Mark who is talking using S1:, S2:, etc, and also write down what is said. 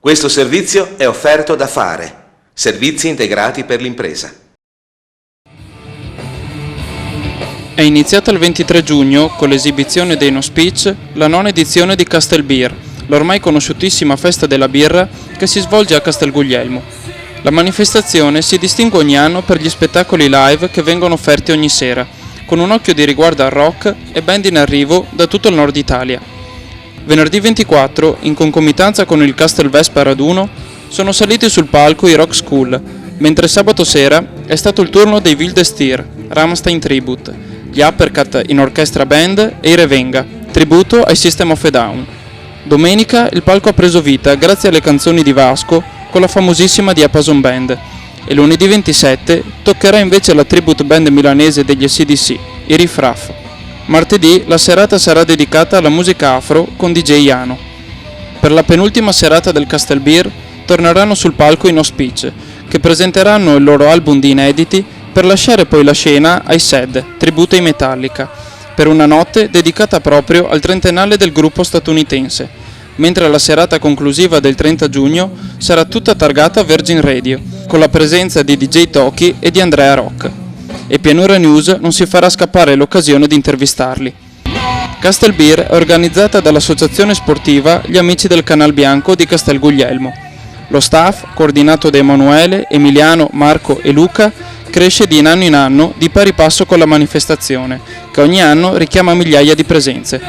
S1: Questo servizio è offerto da Fare, servizi integrati per l'impresa.
S2: È iniziata il 23 giugno, con l'esibizione dei No Speech, la nona edizione di Castelbeer, l'ormai conosciutissima festa della birra che si svolge a Castelguglielmo. La manifestazione si distingue ogni anno per gli spettacoli live che vengono offerti ogni sera, con un occhio di riguardo al rock e band in arrivo da tutto il nord Italia. Venerdì 24, in concomitanza con il Castelvespa raduno, sono saliti sul palco i Rock School, mentre sabato sera è stato il turno dei Wilde Stier, Rammstein Tribute, gli Uppercut in orchestra band e i Revenga, tributo ai System of a Down. Domenica il palco ha preso vita grazie alle canzoni di Vasco con la famosissima Diapason Band e lunedì 27 toccherà invece la tribute band milanese degli AC/DC, i Riff Raff. Martedì la serata sarà dedicata alla musica afro con DJ Yano. Per la penultima serata del Castelbeer torneranno sul palco i No Speech, che presenteranno il loro album di inediti per lasciare poi la scena ai SED, tributo ai Metallica, per una notte dedicata proprio al trentennale del gruppo statunitense, mentre la serata conclusiva del 30 giugno sarà tutta targata a Virgin Radio, con la presenza di DJ Toki e di Andrea Rock. E Pianura News non si farà scappare l'occasione di intervistarli. Castelbeer è organizzata dall'associazione sportiva Gli Amici del Canal Bianco di Castelguglielmo. Lo staff, coordinato da Emanuele, Emiliano, Marco e Luca, cresce di anno in anno di pari passo con la manifestazione, che ogni anno richiama migliaia di presenze.